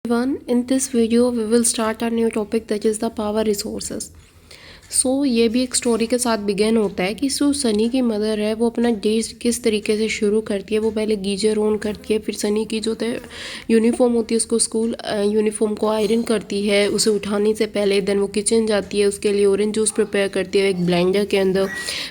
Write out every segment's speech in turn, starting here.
Everyone, in this video we will start a new topic that is the power resources. ये भी एक story के साथ begin होता है कि सनी की मदर है वो अपना डे किस तरीके से शुरू करती है। वो पहले गीजर ऑन करती है, फिर सनी की जो यूनिफॉर्म होती है उसको स्कूल यूनिफॉर्म को आयरन करती है उसे उठाने से पहले। देन वो किचन जाती है, उसके लिए ऑरेंज जूस प्रिपेयर करती है एक ब्लेंडर के अंदर।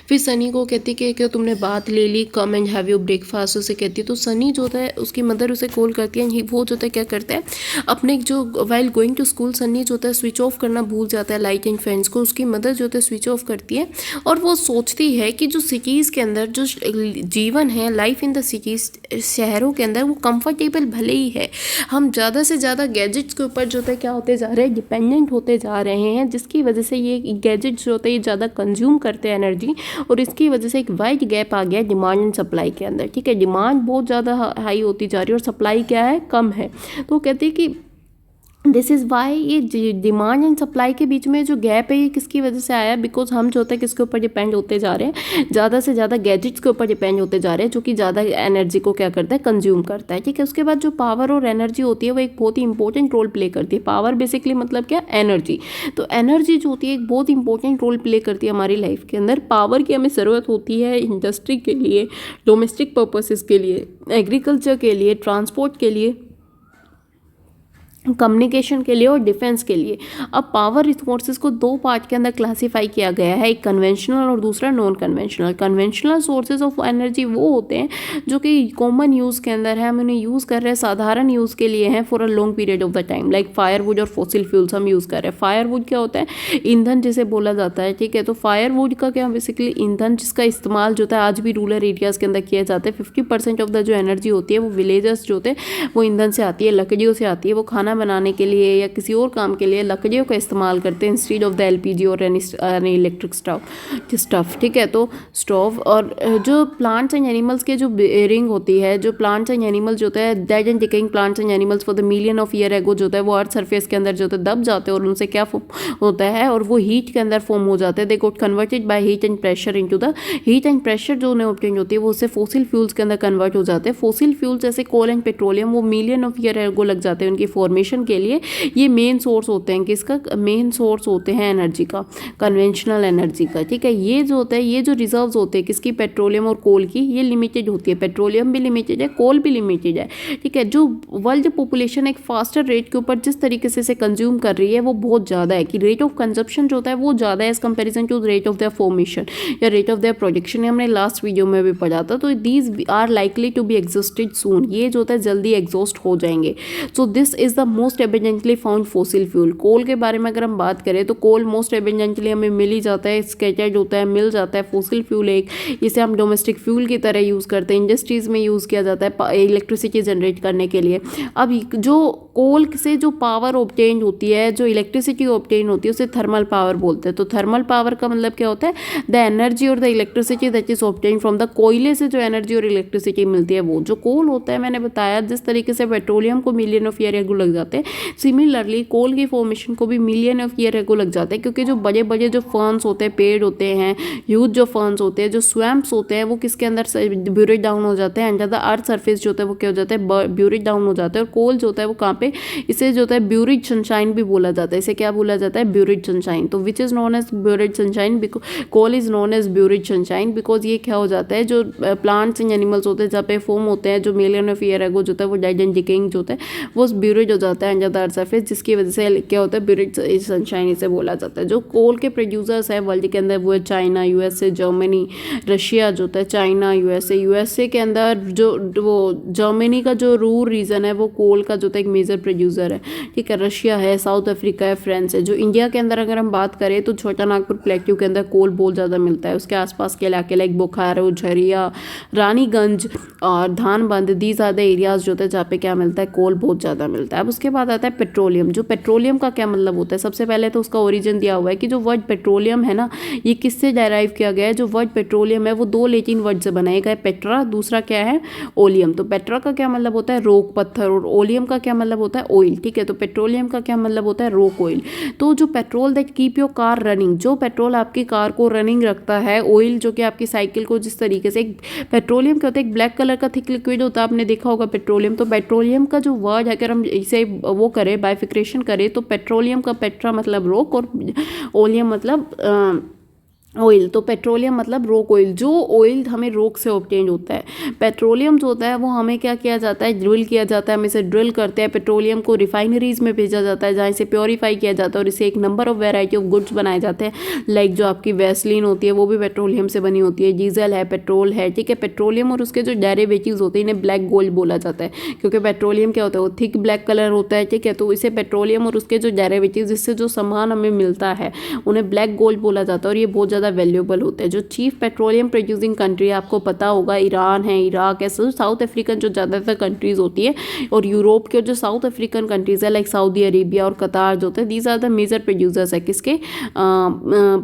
फिर सनी को कहती है कि तुमने बात ले ली, come and have your breakfast उसे कहती है। तो सनी जो होता है उसकी मदर उसे कॉल करती है, वो जो होता है क्या करता है अपने जो while going to school sunny जो होता है स्विच ऑफ करना भूल जाता है लाइट एंड फैंस को। उसकी मदर जो होता है स्विच ऑफ करती है और वो सोचती है कि जो सिटीज़ के अंदर जो जीवन है, लाइफ इन द सिटीज़, शहरों के अंदर वो कंफर्टेबल भले ही है, हम ज़्यादा से ज़्यादा गैजेट्स के ऊपर जो होता है क्या होते जा रहे हैं, डिपेंडेंट होते जा रहे हैं, जिसकी वजह से ये गैजेट्स जो होते हैं ये ज़्यादा कंज्यूम करते हैं एनर्जी। और इसकी वजह से एक वाइड गैप आ गया डिमांड एंड सप्लाई के अंदर। ठीक है, डिमांड बहुत ज़्यादा हाई होती जा रही है और सप्लाई क्या है, कम है। तो कहते हैं कि दिस इज़ वाई ये डिमांड एंड सप्लाई के बीच में जो गैप है ये किसकी वजह से आया, बिकॉज हम जो होता है किसके ऊपर डिपेंड होते जा रहे हैं, ज़्यादा से ज़्यादा गैजेट्स के ऊपर डिपेंड होते जा रहे हैं, जो कि ज़्यादा एनर्जी को क्या करता है, कंज्यूम करता है। ठीक है, उसके बाद जो पावर और एनर्जी होती है वो एक बहुत ही इंपॉर्टेंट रोल प्ले करती है। पावर बेसिकली मतलब क्या, एनर्जी। तो एनर्जी जो होती है एक बहुत इंपॉर्टेंट रोल प्ले करती है हमारी लाइफ के अंदर। पावर की हमें ज़रूरत होती है इंडस्ट्री के लिए, डोमेस्टिक पर्पसेस के लिए, एग्रीकल्चर के लिए, ट्रांसपोर्ट के लिए, कम्युनिकेशन के लिए और डिफेंस के लिए। अब पावर रिसोर्सेज को दो पार्ट के अंदर क्लासीफाई किया गया है, एक कन्वेंशनल और दूसरा non conventional. Conventional sources of energy वो होते हैं जो कि कॉमन यूज़ के अंदर है, हम उन्हें यूज़ कर रहे हैं, साधारण यूज़ के लिए हैं for a long period of the time, like firewood और फॉसिल फ्यूल्स हम यूज़ कर रहे हैं। फायरवुड क्या होता है, ईंधन जिसे बोला जाता है। ठीक है, तो फायरवुड का क्या, बेसिकली ईंधन जिसका इस्तेमाल जो होता है आज भी रूरल एरियाज़ के अंदर किया जाता है। 50% ऑफ द जो एनर्जी होती है वो विलेजर्स जो होते हैं वो ईंधन से आती है, लकड़ियों से आती है। वो खाना बनाने के लिए या किसी और काम के लिए लकड़ियों का इस्तेमाल करते हैं इंस्टेड ऑफ द एलपीजी और एनी इलेक्ट्रिक स्टफ। ठीक है, तो स्टोव। और जो प्लांट्स एंड एनिमल्स के जो बेयरिंग होती है, जो प्लांट्स एंड एनिमल्स जो होता है dead and decaying plants and animals for the million of year ago जो होता है वो अर्थ सरफेस के अंदर जो होता है दब जाते हैं और उनसे क्या होता है, और वो हीट के अंदर फॉर्म हो जाते हैं। They got converted by heat and pressure into the heat and pressure जो उन्हें ऑब्टेन होती है वो उससे फॉसिल फ्यूल्स के अंदर कन्वर्ट हो जाते हैं। फॉसिल फ्यूल्स जैसे कोल एंड पेट्रोलियम वो मिलियन ऑफ ईयर एगो लग जाते हैं उनकी फॉर्मेशन के लिए। ये मेन सोर्स होते हैं किसका, मेन सोर्स होते हैं एनर्जी का, कन्वेंशनल एनर्जी का। ठीक है, ये जो होता है, ये जो रिजर्व्स होते हैं किसकी, पेट्रोलियम और कोल की, ये लिमिटेड होती है। पेट्रोलियम भी लिमिटेड है, कोल भी लिमिटेड है। ठीक है, जो वर्ल्ड पॉपुलेशन एक फास्टर रेट के ऊपर जिस तरीके से इसे कंज्यूम कर रही है वो बहुत ज़्यादा है, कि रेट ऑफ कंजप्शन जो होता है वो ज़्यादा है as comparison to rate of their formation या रेट ऑफ देयर प्रोडक्शन। हमने लास्ट वीडियो में भी पढ़ा था। तो these are likely to be exhausted soon, ये जो होता है जल्दी एग्जॉस्ट हो जाएंगे। So this is the most abundantly found fossil fuel. Coal के बारे में अगर हम बात करें तो कोल मोस्ट एबिडेंटली हमें मिल ही जाता है, स्कैटर्ड होता है, मिल जाता है। फॉसिल फ्यूल एक, इसे हम डोमेस्टिक फ्यूल की तरह यूज़ करते हैं, इंडस्ट्रीज़ में यूज़ किया जाता है इलेक्ट्रिसिटी जनरेट करने के लिए। अब जो कोल से जो पावर ऑब्टेन होती है, जो इलेक्ट्रिसिटी ऑब्टेन होती है उसे थर्मल पावर बोलते हैं। तो थर्मल पावर का मतलब क्या होता है, द एनर्जी और the electricity that is obtain from the कोयले से जो एनर्जी और इलेक्ट्रिसिटी मिलती है वो। जो कोल होता है, मैंने बताया जिस तरीके से पेट्रोलियम को मिलियन ऑफ ईयर एगो लग जाते हैं, सिमिलरली कोल की फॉर्मेशन को भी मिलियन ऑफ ईयर एगो लग जाते हैं, क्योंकि जो बड़े बड़े जो फर्न्स होते हैं, पेड़ होते हैं, ह्यूज जो फर्न्स होते हैं, जो स्वैम्प्स होते हैं, वो किसके अंदर ब्यूरिड डाउन हो जाते हैं, अंडर द अर्थ सरफेस जो होता है वो क्या हो जाता है, ब्यूरिड डाउन हो जाता है। और कोल जो होता है वो कहाँ पे, इसे जो होता है ब्यूरिड सनशाइन भी बोला जाता है। इसे क्या बोला जाता है, ब्यूरिड सनशाइन। तो which is known as buried sunshine, coal is known as buried sunshine because ये क्या हो जाता है, जो प्लांट्स एंड एनिमल्स होते हैं जहाँ पे फॉर्म होते हैं, जो मिलियन ऑफ ईयर एगो जो होता है वो डेड एंड डिकेइंग जो होता है वो ब्यूरिड हो जाता है अंडर द अर्थ सरफेस, जिसकी वजह से क्या होता है, ब्यूरिड सनशाइन इसे बोला जाता है। जो कोल के प्रोड्यूसर्स है वर्ल्ड के अंदर वो है चाइना, यूएसए, जर्मनी, रशिया जो होता है, चाइना, यूएसए के अंदर जो वो जर्मनी का जो रूर रीजन है वो कोल का जो होता है एक मेजर प्रोड्यूसर है। ठीक है, रशिया है, साउथ अफ्रीका है, फ्रांस है। जो इंडिया के अंदर अगर हम बात करें तो छोटा नागपुर प्लेट्यू के अंदर कोल बहुत ज़्यादा मिलता है। उसके आसपास के इलाके लाइक बोकारो, झरिया, रानीगंज और धानबंद, दीज आर द एरियाज जो होते हैं जहाँ पे क्या मिलता है, कोल बहुत ज़्यादा मिलता है। अब उसके बाद आता है पेट्रोलियम। जो पेट्रोलियम का क्या मतलब होता है, सबसे पहले तो उसका ओरिजिन दिया हुआ है कि जो वर्ड पेट्रोलियम है ना, ये किससे डेराइव किया गया है। जो वर्ड पेट्रोलियम है वो दो लैटिन वर्ड से बनाया गया है, पेट्रा, दूसरा क्या है, ओलियम। तो पेट्रा का क्या मतलब होता है, रोक, पत्थर, और ओलियम का क्या मतलब होता है ऑयल, ठीक है। तो पेट्रोलियम का क्या मतलब होता है, रॉक ऑयल। तो जो petrol that keep your car running, जो पेट्रोल आपकी कार को रनिंग रखता है, ऑयल जो कि आपकी साइकिल को जिस तरीके से, पेट्रोलियम क्या होता है, एक ब्लैक कलर का थिक लिक्विड होता है, आपने देखा होगा पेट्रोलियम। तो पेट्रोलियम का जो वर्ड है, अगर हम इसे वो करें बाइफिक्रेशन करें, तो पेट्रोलियम का पेट्रा मतलब रॉक और ओलियम मतलब ऑयल। तो पेट्रोलियम मतलब रॉक ऑयल, जो ऑयल हमें रॉक से ऑब्टेन होता है। पेट्रोलियम जो होता है वो हमें क्या किया जाता है, ड्रिल किया जाता है, हम इसे ड्रिल करते हैं, पेट्रोलियम को रिफाइनरीज में भेजा जाता है जहाँ इसे प्योरीफाई किया जाता है और इसे एक number of variety of goods बनाए जाते हैं। लाइक जो आपकी वैसलीन होती है वो भी पेट्रोलियम से बनी होती है, डीजल है, पेट्रोल है, ठीक है। पेट्रोलियम और उसके जो डेरिवेटिव्स होते हैं इन्हें ब्लैक गोल्ड बोला जाता है, क्योंकि पेट्रोलियम क्या होता है, वो थिक ब्लैक कलर होता है, ठीक है। तो इसे पेट्रोलियम और उसके जो डेरिवेटिव्स, जिससे जो सामान हमें मिलता है, उन्हें ब्लैक गोल्ड बोला जाता है, और ये बहुत ज़्यादा वैल्यूएबल होता है। जो चीफ पेट्रोलियम प्रोड्यूसिंग कंट्री है, आपको पता होगा, ईरान है, इराक है, साउथ अफ्रीकन जो ज़्यादातर कंट्रीज होती है, और यूरोप के जो साउथ अफ्रीकन कंट्रीज है लाइक सऊदी अरेबिया और कतार जो होते हैं, these are the major producers है किसके,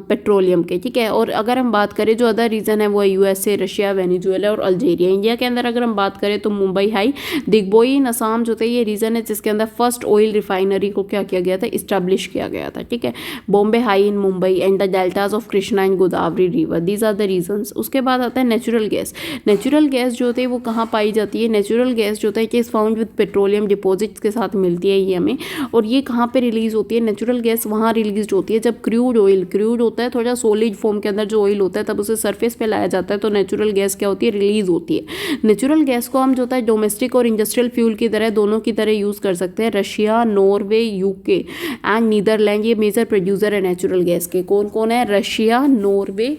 पेट्रोलियम के, ठीक है। और अगर हम बात करें जो अदर रीजन है वो है यूएसए, रशिया, वेनेजुएला और अल्जीरिया। इंडिया के अंदर अगर हम बात करें तो मुंबई हाई, दिग्बोई इन असम जो थे, ये रीजन है जिसके अंदर फर्स्ट ऑयल रिफाइनरी को क्या किया गया था, इस्टेब्लिश किया गया था, ठीक है। Bombay high in Mumbai and the deltas of Krishna and Godavari river, these are the regions. उसके बाद आता है नेचुरल गैस। नेचुरल गैस जो होती है वो कहाँ पाई जाती है, नेचुरल गैस जो होता है कि is found with petroleum deposits के साथ मिलती है ये हमें, और ये कहाँ पे रिलीज होती है, नेचुरल गैस वहाँ रिलीज होती है जब क्रूड ऑयल, क्रूड होता है थोड़ा सॉलिड फॉर्म के अंदर जो ऑयल होता है, तब उसे सरफेस पे लाया जाता है, तो नेचुरल गैस क्या होती है, रिलीज होती है। नेचुरल गैस को हम जो होता है डोमेस्टिक और इंडस्ट्रियल फ्यूल की तरह, दोनों की तरह यूज़ कर सकते हैं। Russia, Norway, UK and Netherlands ये मेजर प्रोड्यूसर है नेचुरल गैस के। कौन कौन है, Russia, Norway,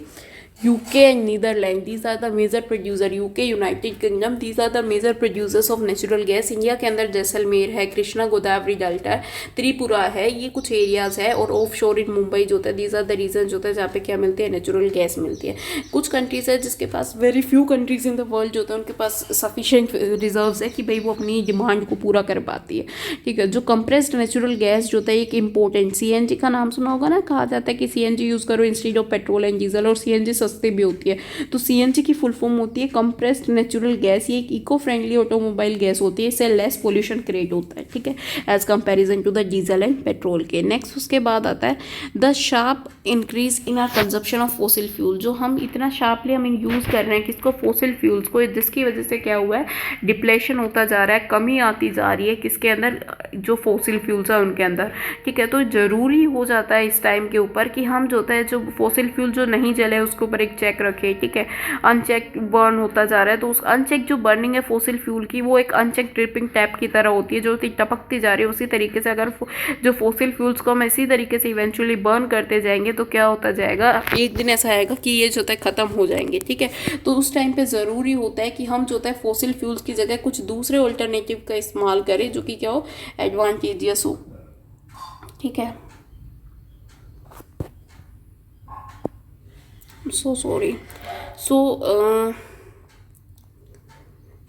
UK and Netherlands, these are the major producer। UK, United Kingdom, these are the major producers of natural gas। India के अंदर जैसलमेर है, Krishna Godavari delta है, त्रिपुरा है, ये कुछ एरियाज है, और ऑफ शोर इन मुंबई जो होता है, these are the regions जो होता है जहाँ पे क्या मिलती है, नेचुरल गैस मिलती है। कुछ कंट्रीज है जिसके पास, very few countries in the world जो होता है उनके पास सफिशिएंट रिजर्व्स है कि भाई वो अपनी डिमांड को पूरा कर पाती है, ठीक है। जो कंप्रेस्ड नेचुरल गैस जो होता है एक इंपॉर्टेंट, CNG का नाम सुना होगा ना, कहा जाता है कि CNG यूज़ करो instead of petrol and diesel, और CNG सस्ती भी होती है। तो CNG की फुल फॉर्म होती है कंप्रेस्ड नेचुरल गैस। ये एक इको फ्रेंडली ऑटोमोबाइल गैस होती है, इससे लेस पोल्यूशन क्रिएट होता है, ठीक है, as comparison to the diesel and petrol के। नेक्स्ट उसके बाद आता है the sharp increase in our consumption of fossil fuel. जो हम इतना शार्पली हम यूज़ कर रहे हैं किसको, फॉसिल फ्यूल्स को, जिसकी वजह से क्या हुआ है, डिप्लेशन होता जा रहा है, कमी आती जा रही है किसके अंदर, जो फॉसिल फ्यूल्स है उनके अंदर, ठीक है। तो ज़रूरी हो जाता है इस टाइम के ऊपर कि हम जो होता है, जो फॉसिल फ्यूल जो नहीं जले उसके ऊपर एक चेक रखे, ठीक है। अनचेक बर्न होता जा रहा है, तो उस अनचेक जो बर्निंग है फॉसिल फ्यूल की, वो एक अनचेक ड्रिपिंग टैप की तरह होती है जो टपकती जा रही है। उसी तरीके से अगर जो फॉसिल फ्यूल्स को हम इसी तरीके से इवेंचुअली बर्न करते जाएंगे तो क्या होता जाएगा, एक दिन ऐसा आएगा कि ये जो होता है ख़त्म हो जाएंगे, ठीक है। तो उस टाइम पे ज़रूरी होता है कि हम जो होता है फॉसिल फ्यूल्स की जगह कुछ दूसरे ऑल्टरनेटिव का इस्तेमाल करें जो कि क्या हो, एडवांटेजियस हो, ठीक है। So sorry. So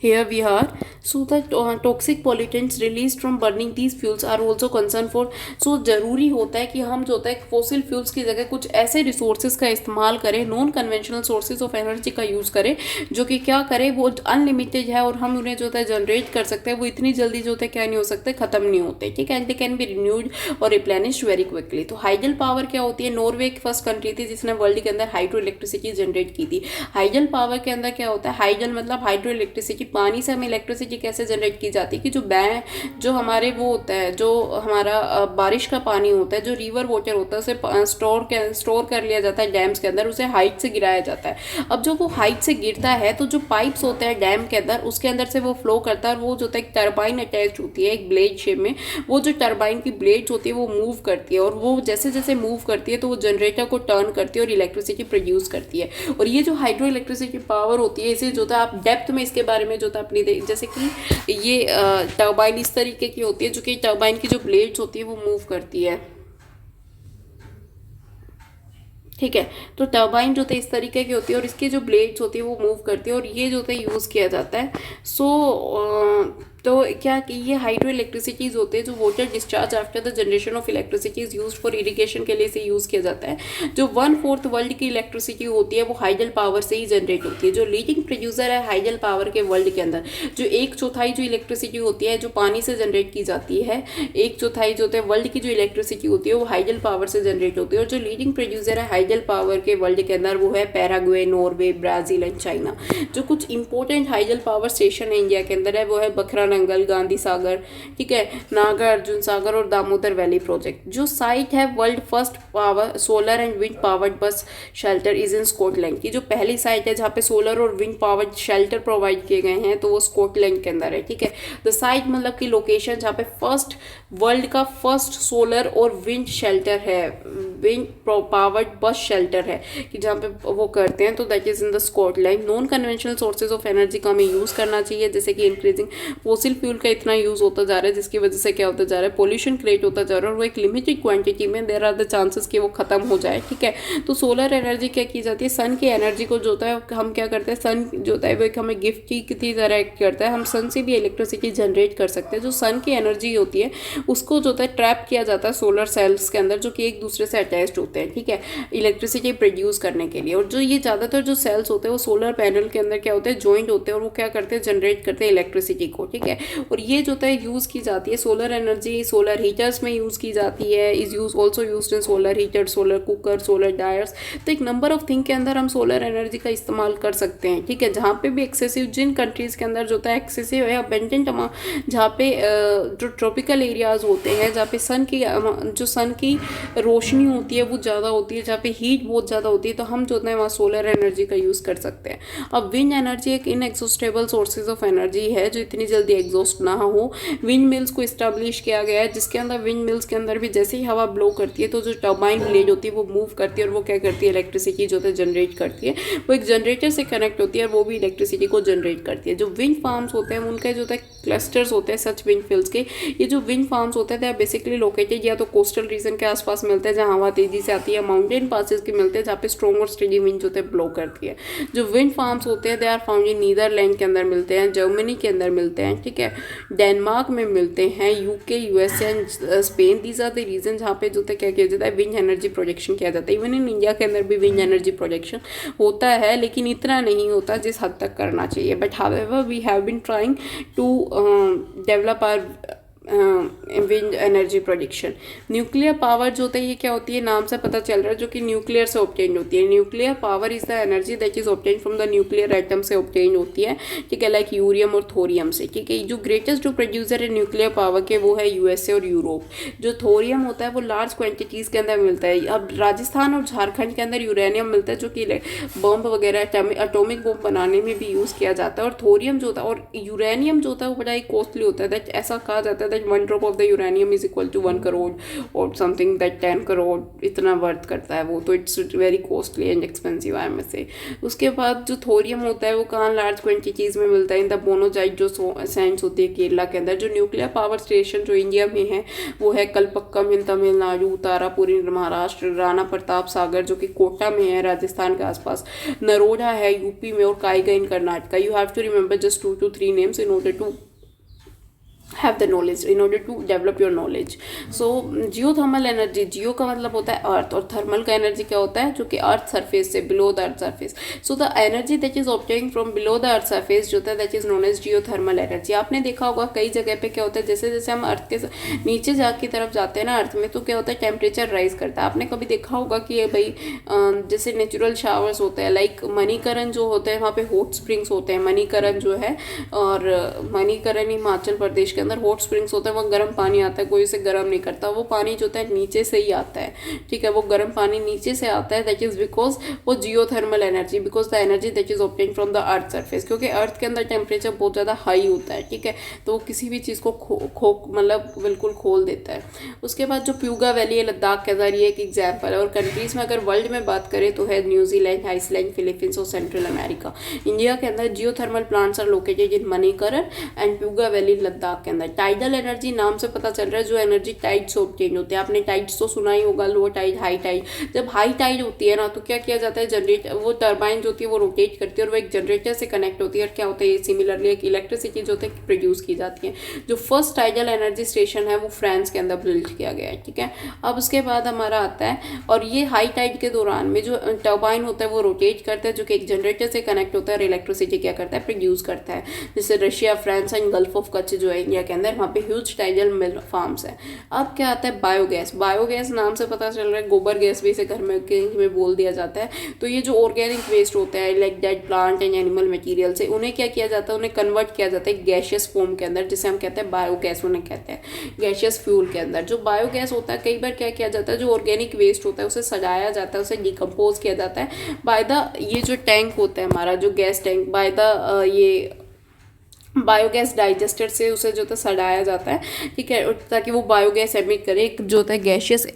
here we are. So the toxic pollutants released from burning these fuels are also concern for। so ज़रूरी होता है कि हम जो होता है फॉसिल फ्यूल्स की जगह कुछ ऐसे रिसोर्सेज का इस्तेमाल करें, non conventional sources of energy का यूज़ करें जो कि क्या करें, वो अनलिमिटेड है और हम उन्हें जो होता है जनरेट कर सकते हैं। वो इतनी जल्दी जो होता है क्या नहीं हो सकते, ख़त्म नहीं होते, ठीक है। And they can be renewed और रिप्लेनिश्ड वेरी क्विकली। तो हाइडल पावर क्या होती है, नॉर्वे की फर्स्ट कंट्री थी जिसने वर्ल्ड के अंदर हाइड्रो इलेक्ट्रिसिटी जनरेट की थी। हाइडल पावर के अंदर क्या होता है, हाइडल मतलब हाइड्रो इलेक्ट्रिसिटी, पानी से हमें इलेक्ट्रिसिटी कैसे जनरेट की जाती है कि जो हमारे वो होता है, जो हमारा बारिश का पानी होता है, जो रिवर वाटर होता है, उसे स्टोर कर लिया जाता है डैम्स के अंदर, उसे हाइट से गिराया जाता है। अब जो वो हाइट से गिरता है तो जो पाइप्स होते हैं डैम के अंदर, उसके अंदर से वो फ्लो करता है, और वो जो होता है एक टर्बाइन अटैच होती है एक ब्लेड शेप में। वो जो टर्बाइन की ब्लेड्स होती है वो मूव करती है, और वो जैसे जैसे मूव करती है तो वो जनरेटर को टर्न करती है और इलेक्ट्रिसिटी प्रोड्यूस करती है। और ये जो हाइड्रो इलेक्ट्रिसिटी पावर होती है, इसे जो होता है आप डेप्थ में इसके बारे में जो होता है अपनी जैसे कि ये टर्बाइन इस तरीके की होती है, जो कि टर्बाइन की जो ब्लेड्स होती है वो मूव करती है, ठीक है। तो टर्बाइन जो होता है इस तरीके की होती है और इसकी जो ब्लेड्स होती है वो मूव करती है, और ये जो होता है यूज़ किया जाता है। सो तो क्या कि ये हाइड्रो इलेक्ट्रिसिटीज़ होते हैं जो water discharge after the generation of electricity is use for irrigation के लिए इसे यूज़ किया जाता है। जो 1/4 वर्ल्ड की इलेक्ट्रिसिटी होती है वो हाइडल पावर से ही जनरेट होती है। जो लीडिंग प्रोड्यूसर है हाइडल पावर के वर्ल्ड के अंदर, जो 1/4 जो इलेक्ट्रिसिटी होती है जो पानी से जनरेट की जाती है, 1/4 जो होता है वर्ल्ड की जो इलेक्ट्रिसिटी होती है वो हाइडल पावर से जनरेट होती है। और जो लीडिंग प्रोड्यूसर है हाइडल पावर के वर्ल्ड के अंदर वो है Paraguay, Norway, Brazil and China. जो कुछ इंपॉर्टेंट हाइडल पावर स्टेशन है इंडिया के अंदर है वो है बखरानंगल, गांधी सागर, ठीक है, नागार्जुन सागर और दामोदर वैली प्रोजेक्ट। जो साइट है world first power solar and wind powered bus shelter is in Scotland की। जो पहली साइट है जहाँ पे सोलर और विंड पावर्ड शेल्टर प्रोवाइड किए गए हैं तो वो स्कॉटलैंड के अंदर है, ठीक है। द साइट मतलब की लोकेशन जहाँ पे फर्स्ट वर्ल्ड का फर्स्ट सोलर और विंड शेल्टर है, विंड पावर्ड बस शेल्टर है कि जहाँ पे वो करते हैं, तो that is in the Scotland. Non conventional sources of energy का हमें यूज़ करना चाहिए, जैसे कि इंक्रीजिंग फोसिल फ्यूल का इतना यूज़ होता जा रहा है जिसकी वजह से क्या होता जा रहा है, पोल्यूशन क्रिएट होता जा रहा है और वो एक लिमिटेड क्वांटिटी में देयर आर द चांसेस कि वो खत्म हो जाए, ठीक है। तो सोलर एनर्जी क्या की जाती है, सन की एनर्जी को जो होता है हम क्या करते हैं, सन जो होता है वो एक हमें गिफ्ट की तरह एक्ट करता है। हम सन से भी इलेक्ट्रिसिटी जनरेट कर सकते हैं। जो सन की एनर्जी होती है उसको जो होता है ट्रैप किया जाता है सोलर सेल्स के अंदर जो कि एक दूसरे से अटैच्ड होते हैं, ठीक है, इलेक्ट्रिसिटी प्रोड्यूस करने के लिए। और जो ये ज़्यादातर जो सेल्स होते हैं वो सोलर पैनल के अंदर क्या होते हैं, जॉइंट होते हैं और वो क्या करते हैं, जनरेट करते हैं इलेक्ट्रिसिटी को, ठीक है। और ये जो होता है यूज़ की जाती है सोलर एनर्जी सोलर हीटर्स में यूज़ की जाती है, is use also use in solar heater, solar cooker, solar dyers. तो एक नंबर ऑफ थिंग के अंदर हम सोलर एनर्जी का इस्तेमाल कर सकते हैं, ठीक है। जहाँ पे भी एक्सेसिव, जिन कंट्रीज़ के अंदर जो होता है एक्सेसिव या अबेंडेंट अमाउंट, जहाँ पे जो ट्रॉपिकल एरियाज होते हैं जहाँ पे सन की रोशनी होती है वो ज़्यादा होती है, जहाँ पे हीट बहुत ज़्यादा होती है, तो हम जो होता है वहाँ सोलर एनर्जी का यूज़ कर सकते हैं। अब विंड एनर्जी एक इनएग्जॉस्टेबल सोर्सेज ऑफ एनर्जी है जो इतनी जल्दी एग्जॉस्ट ना हो। विंड मिल्स को इस्टेब्लिश किया गया है जिसके अंदर विंड मिल्स के अंदर भी जैसे ही हवा ब्लो करती है तो जो टर्बाइन ब्लेड होती है वो मूव करती है और वो क्या करती है, इलेक्ट्रिसिटी जो है जनरेट करती है। वो एक जनरेटर से कनेक्ट होती है और वो भी इलेक्ट्रिसिटी को जनरेट करती है। जो विंड फार्म्स होते हैं उनके जो होता है क्लस्टर्स होते हैं सच विंड फील्ड्स के। ये जो विंड फार्म्स होते हैं दे आर बेसिकली लोकेटेड या तो कोस्टल रीजन के आसपास मिलते हैं जहाँ हवा तेजी से आती है, माउंटेन पासेस के मिलते हैं जहाँ पे स्ट्रॉन्ग और स्टेडी विंड जो होते हैं ब्लो करती है। जो विंड फार्म्स होते हैं they are found in Netherlands के अंदर मिलते हैं, जर्मनी के अंदर मिलते हैं, ठीक है, डेनमार्क में मिलते हैं, UK, USA and Spain. These are the region जहाँ पे जो होता है क्या किया जाता है, विंड एनर्जी प्रोजेक्शन किया जाता है। इवन इन इंडिया के अंदर भी विंड एनर्जी प्रोजेक्शन होता है लेकिन इतना नहीं होता जिस हद तक करना चाहिए। But however we have been trying to develop our wind energy production. Nuclear power जो होता है ये क्या होती है, नाम से पता चल रहा है, जो कि न्यूक्लियर से ऑब्टेन होती है। Nuclear power is the energy that is obtain from the nuclear atom से ऑब्टेन होती है, ठीक है, लाइक यूरियम और थोरियम से, ठीक है। जो ग्रेटेस्ट जो प्रोड्यूसर है न्यूक्लियर पावर के वो है यूएसए और यूरोप। जो थोरियम होता है वो लार्ज क्वान्टिटीज़ के अंदर मिलता है। अब राजस्थान और झारखंड के अंदर यूरेनियम मिलता है जो कि बम वगैरह एटॉमिक बम बनाने में भी यूज़ किया जाता है। और थोरियम जो होता है और यूरेनियम जो होता है वो बड़ा ही कॉस्टली होता है। दैट ऐसा कहा जाता है that 1 drop of the uranium is equal to 1 crore और समथिंग, दैट 10 करोड़ इतना वर्थ करता है वो। तो it's very costly and expensive I में से। उसके बाद जो थोरियम होता है वो कहाँ लार्ज क्वान्टिटीज़ में मिलता है, इन द बोनोजाइट जो सैंड्स होती है केरला के अंदर। जो न्यूक्लियर पावर स्टेशन जो इंडिया में है वो है कलपक्कम इन तमिलनाडु, तारापुर इन महाराष्ट्र, राणा प्रताप सागर जो कि कोटा में है राजस्थान के आसपास, नरोडा है यूपी में और Kaiga in Karnataka. You have to remember just 2 to 3 names in order to have the knowledge, in order to develop your knowledge. So geothermal energy, जियो का मतलब होता है अर्थ और थर्मल का एनर्जी क्या होता है, जो कि अर्थ सरफेस से below the earth surface. So the energy that is obtaining from below the earth surface जो होता है that is known as geothermal energy. आपने देखा होगा कई जगह पे क्या होता है, जैसे जैसे हम अर्थ के नीचे की तरफ जाते हैं ना अर्थ में, तो क्या होता है टेम्परेचर राइज करता है। आपने कभी देखा होगा कि भाई जैसे नेचुरल शावर्स होते हैं, लाइक मणिकरण जो होते हैं वहाँ पे हॉट स्प्रिंग्स होते हैं, मणिकरण जो है, और मणिकरण हिमाचल प्रदेश के अंदर हॉट स्प्रिंग्स होता है, वहाँ गर्म पानी आता है, कोई उसे गर्म नहीं करता, वो पानी जो होता है नीचे से ही आता है, ठीक है, वो गर्म पानी नीचे से आता है। दैट इज बिकॉज वो geothermal energy, because the energy that is obtain from the earth surface, क्योंकि अर्थ के अंदर टेम्परेचर बहुत ज़्यादा हाई होता है, ठीक है, तो वो किसी भी चीज़ को मतलब बिल्कुल खोल देता है। उसके बाद जो प्यूगा वैली है लद्दाख के अंदर, ये एक एग्जाम्पल है। और कंट्रीज़ में अगर वर्ल्ड में बात करें तो है न्यूजीलैंड, आइसलैंड, फिलीपींस और सेंट्रल अमेरिका। इंडिया के अंदर geothermal plants are located in Manikaran and Puga valley Ladakh के अंदर। टाइडल एनर्जी नाम से पता चल रहा है जो एनर्जी टाइड से ऑब्टेन होती है। आपने टाइड्स तो सुना ही होगा, लो टाइड, हाई टाइड। जब हाई टाइड होती है ना तो क्या किया जाता है, जनरेट, वो टर्बाइन जो होती है वो रोटेट करती है और वो एक जनरेटर से कनेक्ट होती है और क्या होता है, सिमिलरली एक इलेक्ट्रिसिटी जो होती है प्रोड्यूस की जाती है। जो फर्स्ट टाइडल एनर्जी स्टेशन है वो फ्रांस के अंदर बिल्ड किया गया है, ठीक है। अब उसके बाद हमारा आता है, और ये हाई टाइड के दौरान में जो टर्बाइन होता है वो रोटेट करता है जो कि एक जनरेटर से कनेक्ट होता है और इलेक्ट्रिसिटी क्या करता है, प्रोड्यूस करता है। जैसे Russia, France and gulf of Kutch जो है इंडिया के अंदर, वहाँ पे ह्यूज टाइडल मिल फार्म्स है। अब क्या आता है, बायोगैस। बायोगैस नाम से पता चल रहा है गोबर गैस भी इसे घर में बोल दिया जाता है। तो ये जो ऑर्गेनिक वेस्ट होता है like dead plant and animal material से, उन्हें क्या किया जाता है, उन्हें कन्वर्ट किया जाता है गैशियस फॉर्म के अंदर, जिसे हम कहते हैं बायोगैस, उन्हें कहते हैं गैशियस फ्यूल के अंदर। जो बायोगैस होता है, कई बार क्या किया जाता है, जो ऑर्गेनिक वेस्ट होता है उसे सड़ाया जाता है, उसे डिकम्पोज किया जाता है बाय द, ये जो टैंक होता है हमारा जो गैस टैंक, बाय द ये बायोगैस डाइजेस्टर से उसे जो है सड़ाया जाता है, ठीक है, ताकि वो बायोगैस एमिट करे, एक जो होता है गैशियस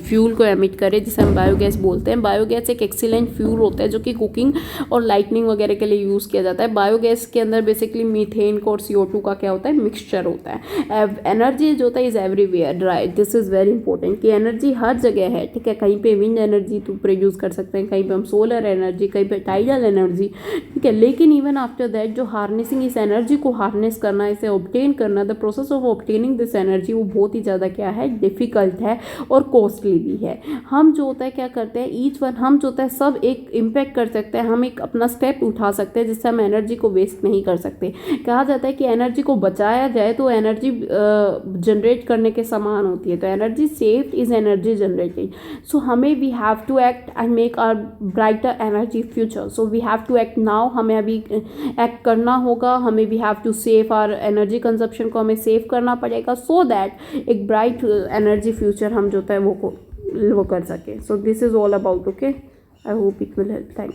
फ्यूल को एमिट करे, जिसे हम बायोगैस बोलते हैं। बायोगैस एक एक्सीलेंट फ्यूल होता है जो कि कुकिंग और लाइटनिंग वगैरह के लिए यूज़ किया जाता है। बायोगैस के अंदर बेसिकली मीथेन और CO2 का क्या होता है, मिक्सचर होता है। एनर्जी जो होता है is everywhere, right, this is very important कि एनर्जी हर जगह है, ठीक है। कहीं पे विंड एनर्जी तो प्रोड्यूस कर सकते हैं, कहीं पे हम सोलर एनर्जी, कहीं पे टाइडल एनर्जी, ठीक है। लेकिन इवन आफ्टर दैट जो हार्नेसिंग इस एनर्जी को हार्नेस करना, इसे ऑब्टेन करना, the process of obtaining this energy, वो बहुत ही ज़्यादा क्या है, डिफिकल्ट है और कॉस्टली भी है। हम जो होता है क्या करते हैं, ईच वन, हम जो होता है सब एक इम्पैक्ट कर सकते हैं, हम एक अपना स्टेप उठा सकते हैं जिससे हम एनर्जी को वेस्ट नहीं कर सकते। कहा जाता है कि एनर्जी को बचाया जाए तो एनर्जी जनरेट करने के समान होती है। तो energy saved is energy generated. So हमें we have to act and make our brighter energy future. So we have to act now, हमें अभी एक्ट करना होगा, हमें we have to save our energy consumption को हमें सेव करना पड़ेगा, सो दैट एक ब्राइट एनर्जी फ्यूचर हम जो है वो कर सके। So this is all about, okay, I hope it will help, thanks.